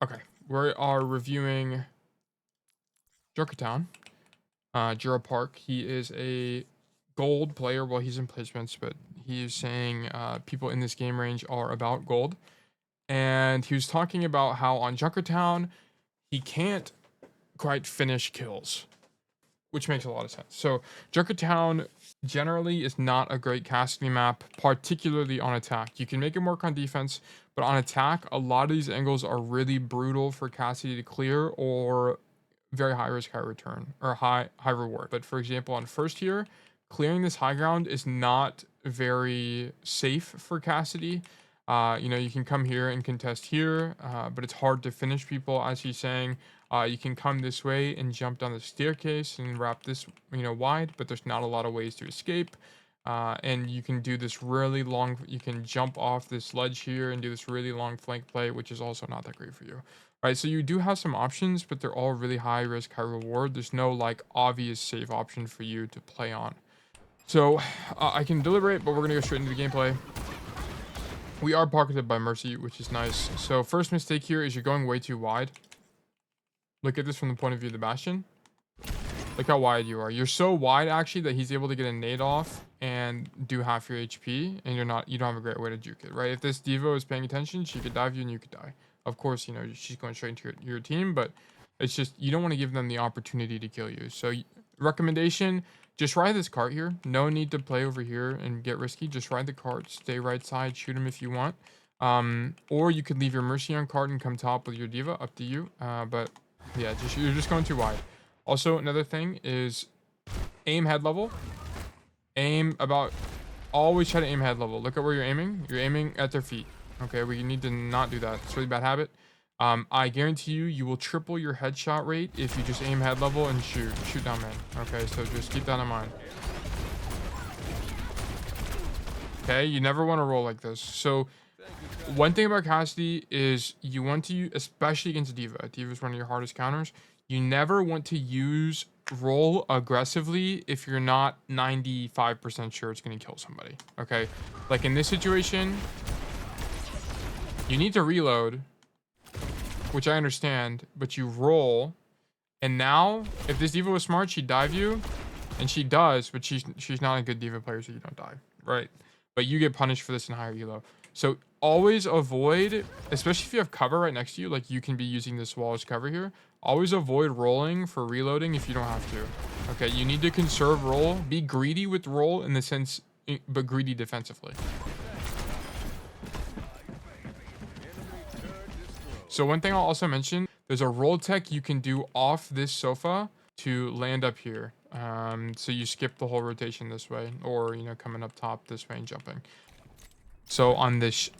Okay, we are reviewing Junkertown, Jura Park. He is a gold player. Well, he's in placements, but he is saying people in this game range are about gold. And he was talking about how on Junkertown, he can't quite finish kills, which makes a lot of sense. So Junkertown generally is not a great Cassidy map, particularly on attack. You can make it work on defense, but on attack, a lot of these angles are really brutal for Cassidy to clear, or very high risk, high return, or high reward. But for example, on first here, clearing this high ground is not very safe for Cassidy. You can come here and contest here, but it's hard to finish people, as he's saying. You can come this way and jump down the staircase and wrap this, wide, but there's not a lot of ways to escape. And you can do this really long, you can jump off this ledge here and do this really long flank play, which is also not that great for you. Right, so you do have some options, but they're all really high risk, high reward. There's no like obvious safe option for you to play on. So I can deliberate, but we're gonna go straight into the gameplay. We are pocketed by Mercy, which is nice. So first mistake here is you're going way too wide. Look at this from the point of view of the Bastion. Look how wide you are. You're so wide actually that he's able to get a nade off and do half your HP, and you don't have a great way to juke it, right? If this Devo is paying attention, she could dive you and you could die. Of course, she's going straight into your team, but it's just, you don't want to give them the opportunity to kill you. So recommendation, just ride this cart here. No need to play over here and get risky. Just ride the cart, stay right side, shoot him if you want. Or you could leave your Mercy on cart and come top with your Diva, up to you. But yeah, you're just going too wide. Also, another thing is aim head level. Always try to aim head level. Look at where you're aiming. You're aiming at their feet. Okay, we need to not do that. It's a really bad habit. I guarantee you will triple your headshot rate if you just aim head level and shoot down man. Okay, so just keep that in mind. Okay, you never want to roll like this. So one thing about Cassidy is you want to, especially against Diva. Diva is one of your hardest counters. You never want to use roll aggressively if you're not 95% sure it's going to kill somebody. Okay, like in this situation, you need to reload, which I understand, but you roll. And now, if this Diva was smart, she'd dive you, and she does, but she's not a good Diva player, so you don't die, right? But you get punished for this in higher elo. So always avoid, especially if you have cover right next to you, like you can be using this wall as cover here. Always avoid rolling for reloading if you don't have to. Okay, you need to conserve roll. Be greedy with roll in the sense, but greedy defensively. So one thing I'll also mention, there's a roll tech you can do off this sofa to land up here. So you skip the whole rotation this way, or coming up top this way and jumping. So on this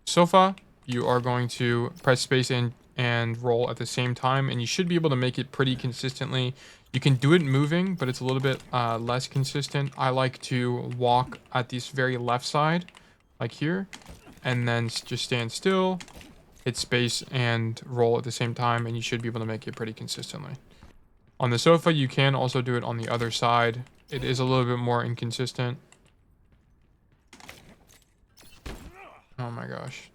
sofa, you are going to press space and roll at the same time, and you should be able to make it pretty consistently. You can do it moving, but it's a little bit less consistent. I like to walk at this very left side, like here, and then just stand still, hit space, and roll at the same time, and you should be able to make it pretty consistently. On the sofa, you can also do it on the other side. It is a little bit more inconsistent. Oh my gosh.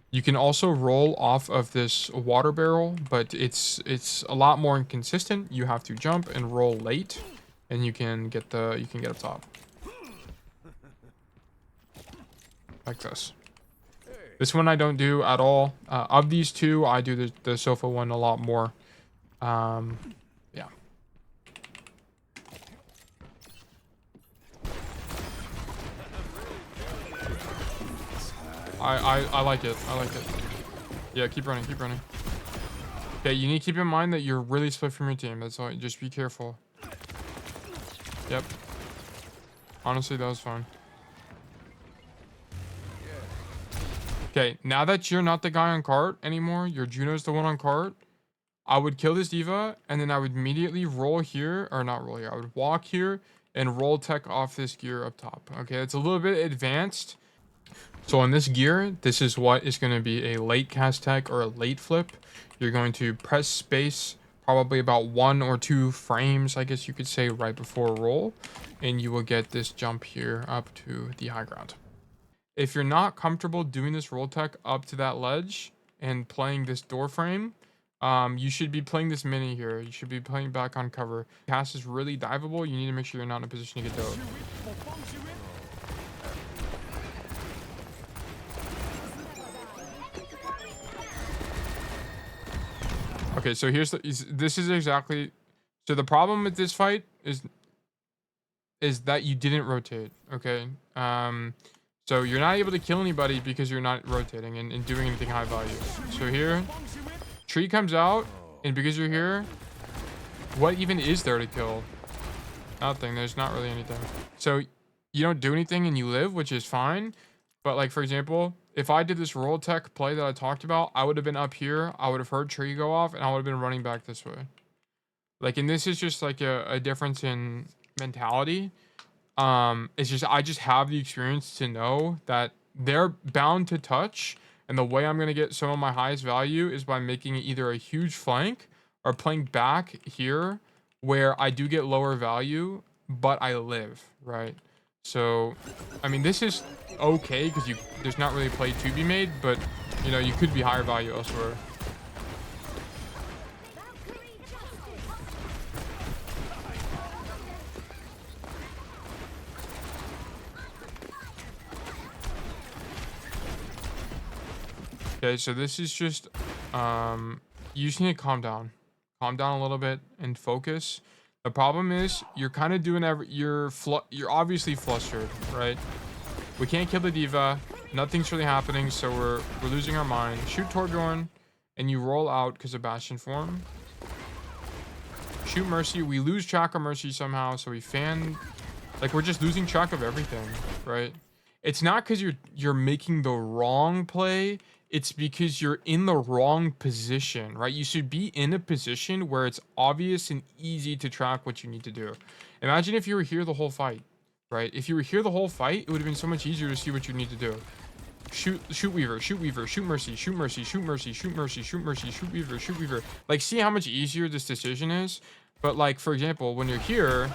You can also roll off of this water barrel, but it's a lot more inconsistent. You have to jump and roll late, and you can get up top. Like this. This one I don't do at all. Of these two, I do the sofa one a lot more. Yeah. I like it. I like it. Yeah, keep running, keep running. Okay, you need to keep in mind that you're really split from your team. That's all. Just be careful. Yep. Honestly, that was fun. Okay, now that you're not the guy on cart anymore, your Juno's the one on cart, I would kill this Diva, and then I would immediately roll here, or not roll here, I would walk here and roll tech off this gear up top. Okay, it's a little bit advanced. So on this gear, this is what is going to be a late cast tech or a late flip. You're going to press space probably about 1 or 2 frames, I guess you could say, right before roll, and you will get this jump here up to the high ground. if you're not comfortable doing this roll tech up to that ledge and playing this door frame, you should be playing this mini here. You should be playing back on cover. Cast is really diveable. You need to make sure you're not in a position to get dove. Okay, so here's this is exactly. So the problem with this fight is that you didn't rotate. Okay. So you're not able to kill anybody because you're not rotating and doing anything high value. So here, tree comes out, and because you're here, what even is there to kill? Nothing. There's not really anything. So you don't do anything and you live, which is fine. But like, for example, if I did this roll tech play that I talked about, I would have been up here. I would have heard tree go off, and I would have been running back this way. Like, and this is just like a difference in mentality. It's just, I just have the experience to know that they're bound to touch. And the way I'm going to get some of my highest value is by making it either a huge flank or playing back here where I do get lower value, but I live, right? So, I mean, this is okay because there's not really a play to be made, but, you know, you could be higher value elsewhere. Okay, so this is just, you just need to calm down a little bit and focus. The problem is you're kind of doing you're obviously flustered, right? We can't kill the diva. Nothing's really happening, so we're losing our mind. Shoot Torbjorn, and you roll out because of Bastion form. Shoot Mercy. We lose track of Mercy somehow, so we fan. Like, we're just losing track of everything, right? It's not because you're making the wrong play. It's because you're in the wrong position, right? You should be in a position where it's obvious and easy to track what you need to do. Imagine if you were here the whole fight, right? If you were here the whole fight, it would have been so much easier to see what you need to do. Shoot Weaver, shoot Weaver, shoot Mercy, shoot Mercy, shoot Mercy, shoot Mercy, shoot Mercy, shoot Weaver, shoot Weaver. Like, see how much easier this decision is? But like, for example, when you're here,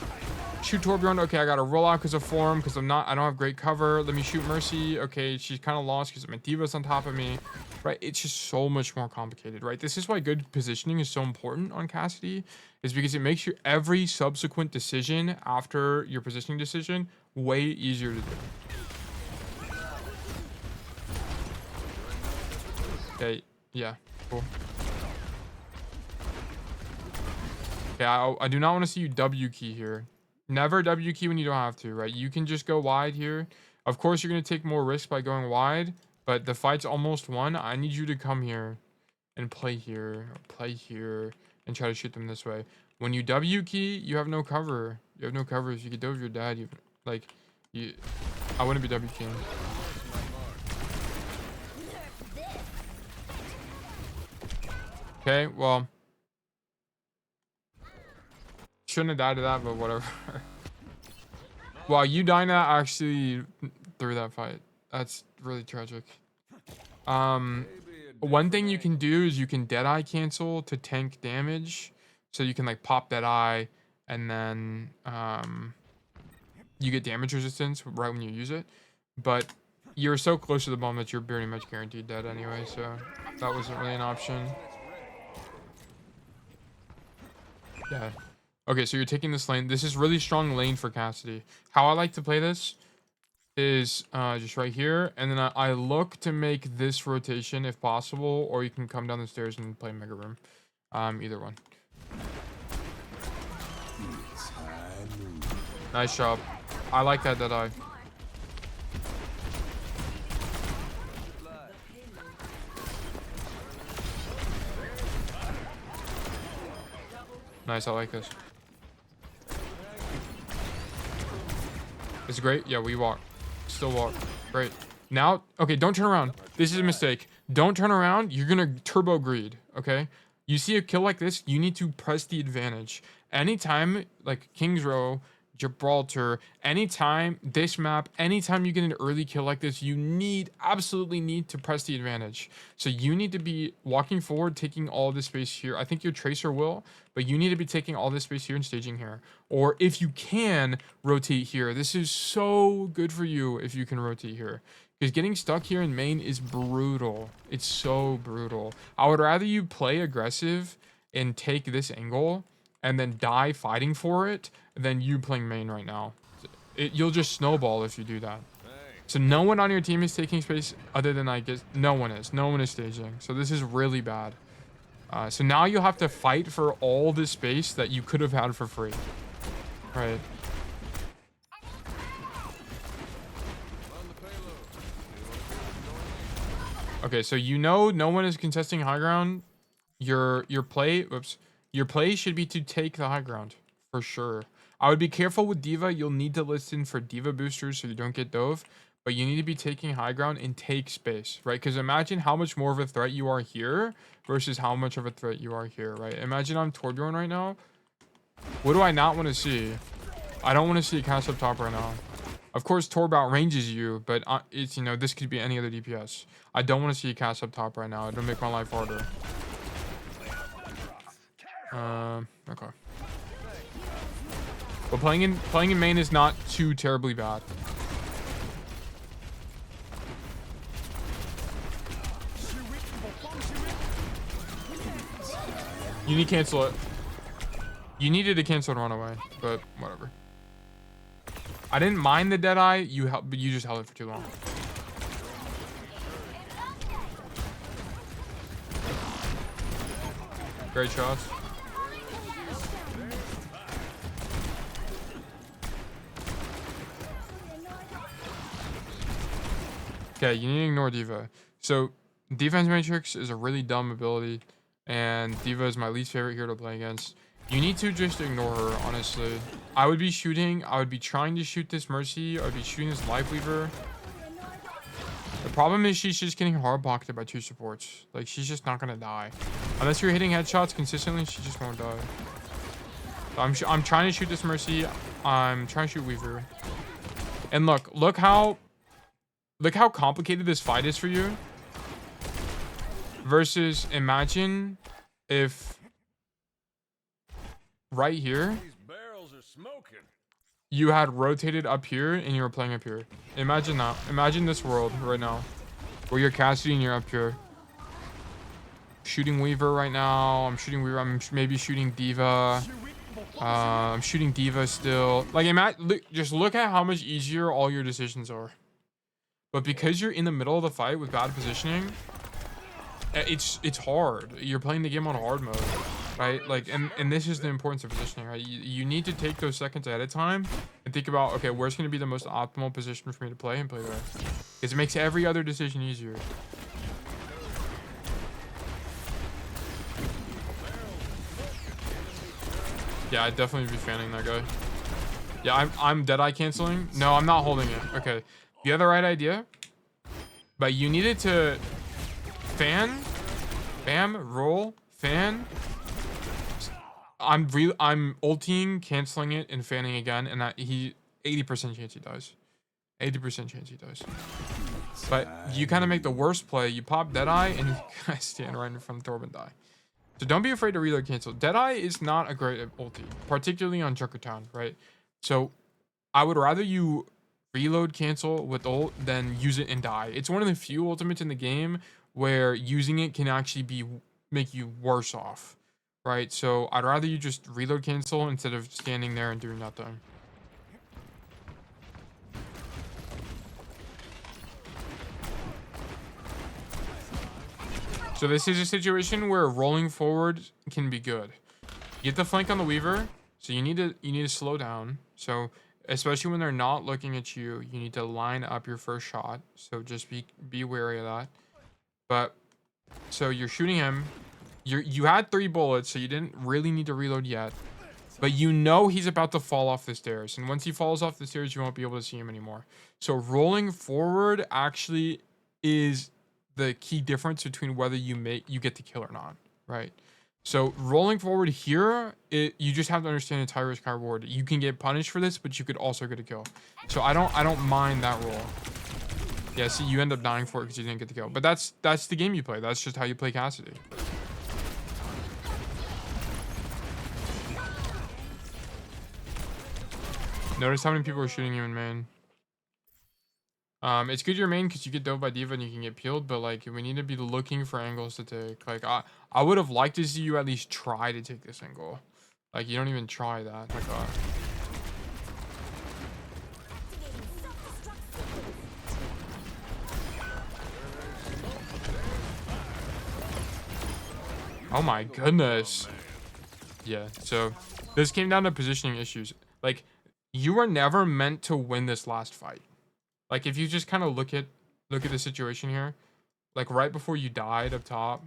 shoot Torbjorn. Okay, I gotta roll out because of form, because I don't have great cover. Let me shoot Mercy. Okay, she's kind of lost because my diva's on top of me, right? It's just so much more complicated, right? This is why good positioning is so important on Cassidy, is because it makes your every subsequent decision after your positioning decision way easier to do. Okay, yeah, cool. Okay, I do not want to see you W key here. Never W key when you don't have to, right? You can just go wide here. Of course, you're going to take more risk by going wide, but the fight's almost won. I need you to come here and play here, and try to shoot them this way. When you W key, you have no cover. You have no cover. If you get dove your dad, I wouldn't be W keying. Okay, well, shouldn't have died to that, but whatever. Wow, you dying that actually through that fight. That's really tragic. One thing you can do is you can Deadeye cancel to tank damage. So you can like pop Deadeye and then you get damage resistance right when you use it. But you're so close to the bomb that you're pretty much guaranteed dead anyway, so that wasn't really an option. Yeah. Okay, so you're taking this lane. This is really strong lane for Cassidy. How I like to play this is just right here, and then I look to make this rotation if possible, or you can come down the stairs and play Mega Room. Either one. Nice job. I like that Deadeye. Nice, I like this. It's great. Yeah, we walk. Still walk. Great. Now, okay, don't turn around. This is a mistake. Don't turn around. You're going to turbo greed, okay? You see a kill like this, you need to press the advantage. Anytime, like King's Row, Gibraltar, anytime this map, anytime you get an early kill like this, you absolutely need to press the advantage. So you need to be walking forward, taking all this space here. I think your tracer will, but you need to be taking all this space here and staging here. Or if you can rotate here, this is so good for you if you can rotate here. Because getting stuck here in main is brutal. It's so brutal. I would rather you play aggressive and take this angle and then die fighting for it than you playing main right now. You'll just snowball if you do that. So no one on your team is taking space other than I guess no one is. No one is staging. So this is really bad. So now you'll have to fight for all this space that you could have had for free. Right. Okay, so you know no one is contesting high ground. Your play should be to take the high ground for sure. I would be careful with D.Va. You'll need to listen for D.Va boosters so you don't get dove, but you need to be taking high ground and take space, right? Because imagine how much more of a threat you are here versus how much of a threat you are here, right? Imagine I'm Torbjorn right now. What do I not want to see? I don't want to see a cast up top right now. Of course, Torb outranges you, but it's, you know, this could be any other DPS. I don't want to see a cast up top right now. It'll make my life harder. Okay. But playing in main is not too terribly bad. You need to cancel it. You needed to cancel and run away, but whatever. I didn't mind the Deadeye, but you just held it for too long. Great shots. Okay, you need to ignore D.Va. So, Defense Matrix is a really dumb ability, and D.Va is my least favorite hero to play against. You need to just ignore her, honestly. I would be trying to shoot this Mercy. I would be shooting this Life Weaver. The problem is she's just getting hard pocketed by 2 supports. Like, she's just not gonna die. Unless you're hitting headshots consistently, she just won't die. I'm trying to shoot this Mercy. I'm trying to shoot Weaver. And look how complicated this fight is for you. Versus, imagine if right here you had rotated up here and you were playing up here. Imagine that. Imagine this world right now where you're Cassidy and you're up here. Shooting Weaver right now. I'm shooting Weaver. I'm maybe shooting D.Va. I'm shooting D.Va still. Like, just look at how much easier all your decisions are. But because you're in the middle of the fight with bad positioning, it's hard. You're playing the game on hard mode, right? Like, and this is the importance of positioning, right? You need to take those seconds ahead of time and think about, okay, where's going to be the most optimal position for me to play and play there, because it makes every other decision easier. Yeah, I'd definitely be fanning that guy. Yeah, I'm Deadeye canceling. No, I'm not holding it. Okay, you have the right idea, but you needed to fan, bam, roll, fan. I'm ulting, canceling it, and fanning again, and that 80% chance he dies. 80% chance he dies. But you kind of make the worst play. You pop Deadeye, and you guys stand right in front of Thorb and die. So don't be afraid to reload cancel. Deadeye is not a great ulti, particularly on Junkertown, right? So I would rather you reload cancel with ult than use it and die. It's one of the few ultimates in the game where using it can actually make you worse off, right? So I'd rather you just reload cancel instead of standing there and doing nothing. So this is a situation where rolling forward can be good. Get the flank on the Weaver, so you need to slow down. So especially when they're not looking at you, you need to line up your first shot. So just be wary of that. But so you're shooting him. You had 3 bullets, so you didn't really need to reload yet. But you know he's about to fall off the stairs, and once he falls off the stairs, you won't be able to see him anymore. So rolling forward actually is the key difference between whether you get the kill or not, right? So rolling forward here, you just have to understand it's high risk, high reward. You can get punished for this, but you could also get a kill. So I don't mind that roll. Yeah, see, you end up dying for it because you didn't get the kill. But that's the game you play. That's just how you play Cassidy. Notice how many people are shooting you in main. It's good you're main because you get dove by D.Va and you can get peeled, but like we need to be looking for angles to take. Like I would have liked to see you at least try to take this angle. Like you don't even try that. Like oh my goodness. Yeah, so this came down to positioning issues. Like you were never meant to win this last fight. Like if you just kind of look at the situation here, like right before you died up top,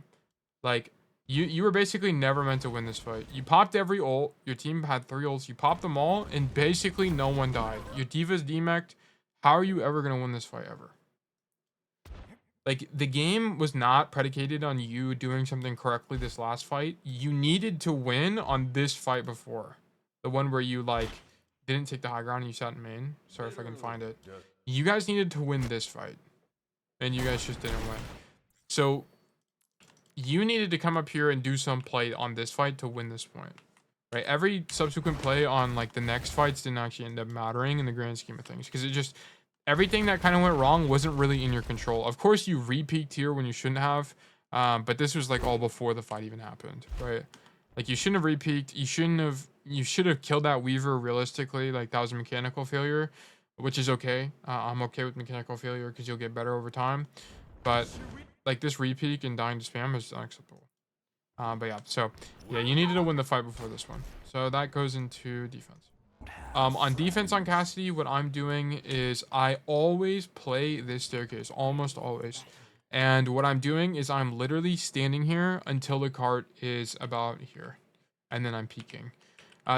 like you were basically never meant to win this fight. You popped every ult, your team had 3 ults, you popped them all, and basically no one died. Your D.Va's demeched. How are you ever gonna win this fight ever? Like the game was not predicated on you doing something correctly this last fight. You needed to win on this fight before. The one where you like didn't take the high ground and you sat in main. Sorry if I can find it. You guys needed to win this fight. And you guys just didn't win. So you needed to come up here and do some play on this fight to win this point. Right? Every subsequent play on like the next fights didn't actually end up mattering in the grand scheme of things. Because it just everything that kind of went wrong wasn't really in your control. Of course you re-peaked here when you shouldn't have. But this was like all before the fight even happened. Right? Like you shouldn't have re-peaked. You should have killed that Weaver realistically. Like that was a mechanical failure. Which is okay. I'm okay with mechanical failure because you'll get better over time. But like this repeat and dying to spam is unacceptable. But yeah, so yeah, you needed to win the fight before this one. So that goes into defense. On defense on Cassidy, what I'm doing is I always play this staircase, almost always. And what I'm doing is I'm literally standing here until the cart is about here. And then I'm peeking.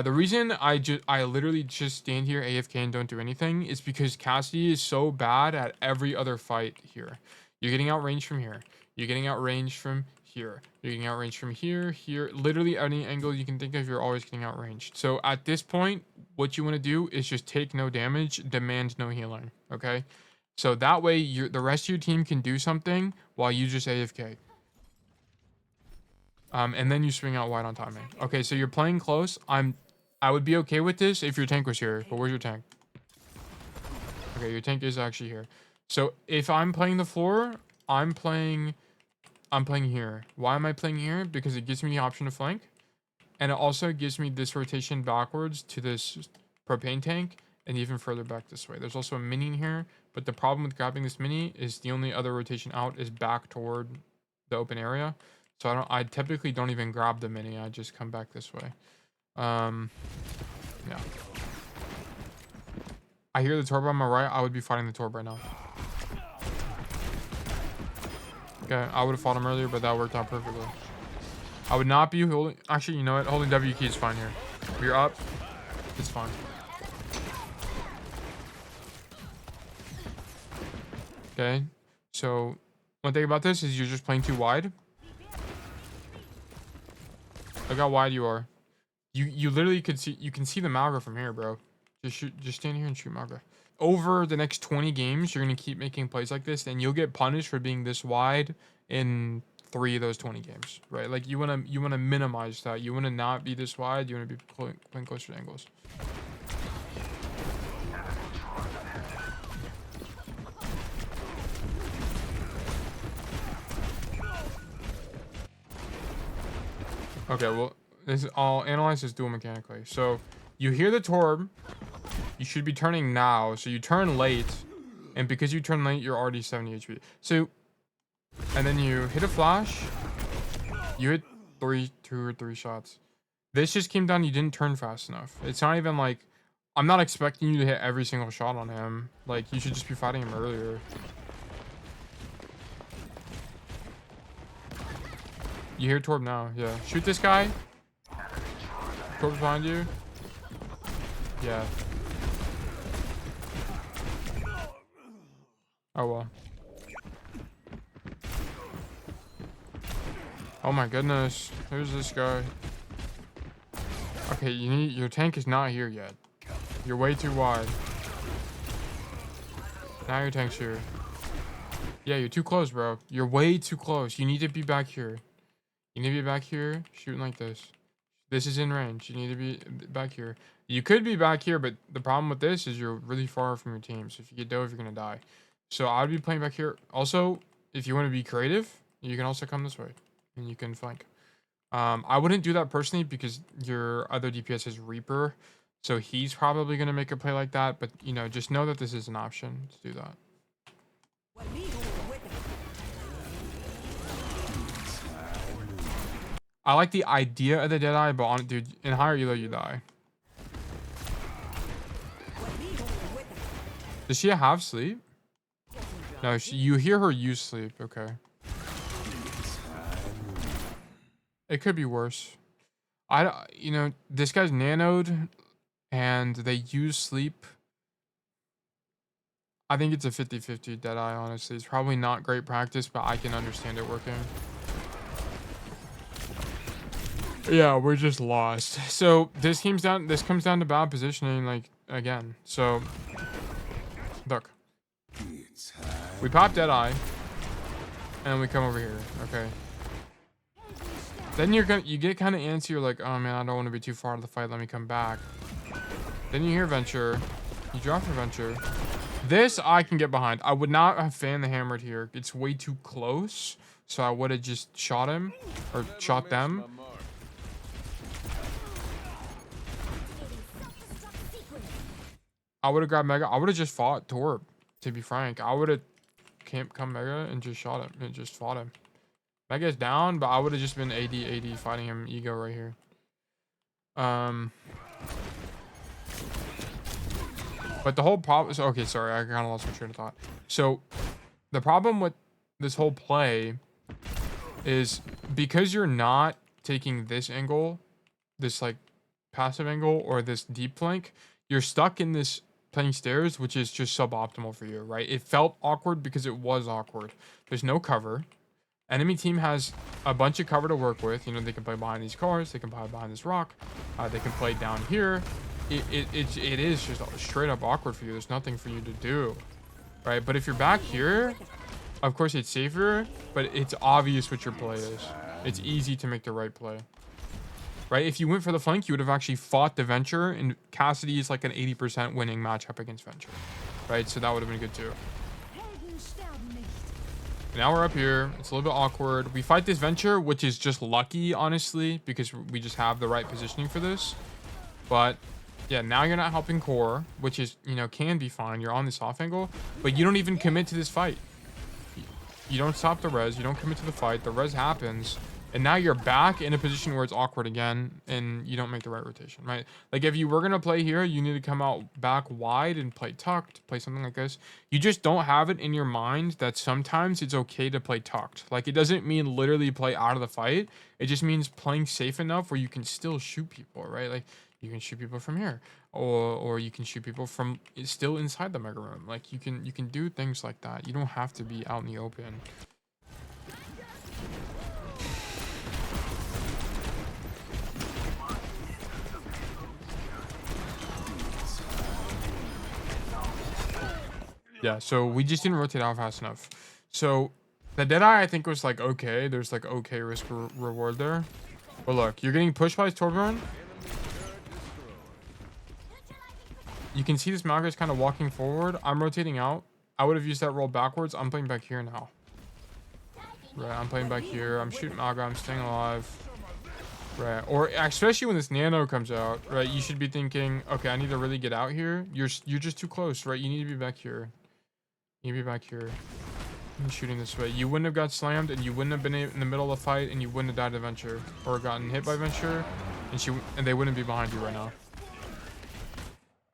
The reason I literally just stand here AFK and don't do anything is because Cassidy is so bad at every other fight here. You're getting outranged from here. You're getting outranged from here. You're getting outranged from here, here. Literally any angle you can think of, you're always getting outranged. So at this point, what you want to do is just take no damage, demand no healing. Okay? So that way the rest of your team can do something while you just AFK. And then you swing out wide on timing. Okay, so you're playing close. I would be okay with this if your tank was here, but where's your tank? Okay, your tank is actually here. So if I'm playing the floor, I'm playing here. Why am I playing here? Because it gives me the option to flank. And it also gives me this rotation backwards to this propane tank and even further back this way. There's also a mini in here, but the problem with grabbing this mini is the only other rotation out is back toward the open area. So I typically don't even grab the mini. I just come back this way. Yeah. I hear the torb on my right. I would be fighting the torb right now. Okay, I would have fought him earlier, but that worked out perfectly. I would not be holding... Actually, you know what? Holding W key is fine here. If you're up, it's fine. Okay, so one thing about this is you're just playing too wide. Look how wide you are. You literally could see, you can see the Malga from here, bro. Just stand here and shoot Malga. Over the next 20 games, you're gonna keep making plays like this, and you'll get punished for being this wide in 3 of those 20 games, right? Like you wanna minimize that. You wanna not be this wide. You wanna be playing closer to angles. Okay, well, I'll analyze this duel mechanically. So you hear the torb, you should be turning now. So you turn late, and because you turn late, you're already 70 HP. So, and then you hit a flash, you hit 2 or 3 shots. This just came down, you didn't turn fast enough. It's not even like, I'm not expecting you to hit every single shot on him. Like, you should just be fighting him earlier. You hear Torb now, yeah. Shoot this guy. Torb's behind you. Yeah. Oh well. Oh my goodness. Who's this guy? Okay, your tank is not here yet. You're way too wide. Now your tank's here. Yeah, you're too close, bro. You're way too close. You need to be back here. You need to be back here, shooting like this. This is in range. You need to be back here. You could be back here, but the problem with this is you're really far from your team. So if you get dove, you're going to die. So I would be playing back here. Also, if you want to be creative, you can also come this way. And you can flank. I wouldn't do that personally because your other DPS is Reaper. So he's probably going to make a play like that. But, you know, just know that this is an option to do that. I like the idea of the Deadeye, but on dude, in higher elo you die. Does she have sleep? No, you hear her use sleep. Okay. It could be worse. You know, this guy's nanoed, and they use sleep. I think it's a 50-50 Deadeye, honestly. It's probably not great practice, but I can understand it working. Yeah, we're just lost. So this comes down to bad positioning, like, again. So look. We pop Deadeye, and we come over here. Okay. Then you get kind of antsy. You're like, oh man, I don't want to be too far out of the fight. Let me come back. Then you hear Venture. You drop your Venture. This I can get behind. I would not have fanned the hammered here. It's way too close. So I would have just shot him or shot them. I would have grabbed Mega. I would have just fought Torb, to be frank. I would have come Mega and just shot him and just fought him. Mega is down, but I would have just been AD fighting him ego right here. But the whole problem is, okay, sorry, I kind of lost my train of thought. So the problem with this whole play is because you're not taking this angle, this like passive angle or this deep flank, you're stuck in this playing stairs, which is just suboptimal for you, right? It felt awkward because it was awkward. There's no cover. Enemy team has a bunch of cover to work with. You know, they can play behind these cars. They can play behind this rock. They can play down here. It is just straight up awkward for you. There's nothing for you to do, right? But if you're back here, of course it's safer, but it's obvious what your play is. It's easy to make the right play, right? If you went for the flank, you would have actually fought the Venture, and Cassidy is like an 80% winning matchup against Venture, right? So that would have been good too. Now we're up here. It's a little bit awkward. We fight this Venture, which is just lucky, honestly, because we just have the right positioning for this. But yeah, now you're not helping core, which is, you know, can be fine. You're on this off angle, but you don't even commit to this fight. You don't stop the res. You don't commit to the fight. The res happens. And now you're back in a position where it's awkward again, and you don't make the right rotation, right? Like, if you were going to play here, you need to come out back wide and play tucked, play something like this. You just don't have it in your mind that sometimes it's okay to play tucked. Like, it doesn't mean literally play out of the fight. It just means playing safe enough where you can still shoot people, right? Like, you can shoot people from here, or you can shoot people from still inside the mega room. Like, you can do things like that. You don't have to be out in the open. Yeah, so we just didn't rotate out fast enough. So the Deadeye, I think, was like okay. There's like okay risk reward there. But look, you're getting pushed by his Torbjorn. You can see this Malga is kind of walking forward. I'm rotating out. I would have used that roll backwards. I'm playing back here now. Right, I'm playing back here. I'm shooting Malga. I'm staying alive. Right, or especially when this nano comes out, right? You should be thinking, okay, I need to really get out here. You're just too close, right? You need to be back here. You need to be back here. I'm shooting this way. You wouldn't have got slammed, and you wouldn't have been in the middle of the fight, and you wouldn't have died to Venture or gotten hit by Venture, and they wouldn't be behind you right now.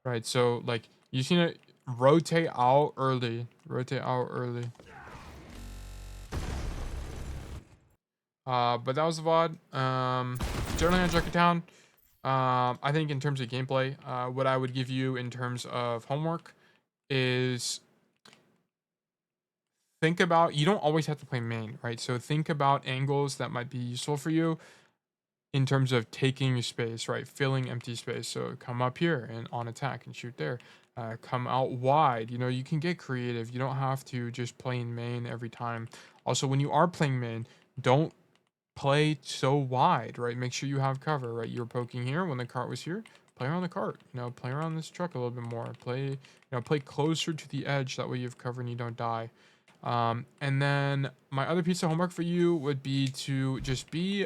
Right, so like you just need to rotate out early. Rotate out early. But that was the VOD. Generally on Junkertown, I think in terms of gameplay, what I would give you in terms of homework is think about, you don't always have to play main, right? So think about angles that might be useful for you in terms of taking space, right? Filling empty space. So come up here and on attack and shoot there. Come out wide. You know, you can get creative. You don't have to just play in main every time. Also, when you are playing main, don't play so wide, right? Make sure you have cover, right? You're poking here when the cart was here. Play around the cart. You know, play around this truck a little bit more. Play closer to the edge. That way you have cover and you don't die. And then my other piece of homework for you would be to just be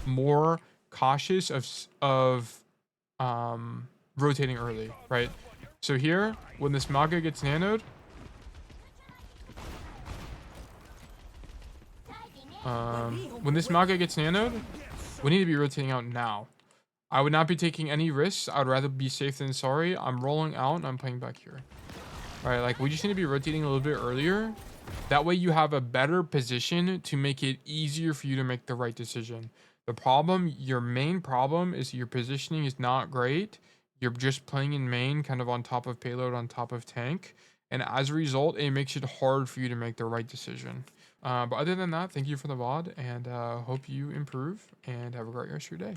more cautious of rotating early, right? So here, when this Maga gets nanoed, we need to be rotating out now. I would not be taking any risks. I would rather be safe than sorry. I'm rolling out and I'm playing back here. All right, like we just need to be rotating a little bit earlier. That way you have a better position to make it easier for you to make the right decision. The problem, your main problem is your positioning is not great. You're just playing in main, kind of on top of payload, on top of tank. And as a result, it makes it hard for you to make the right decision. But other than that, thank you for the VOD and hope you improve and have a great rest of your day.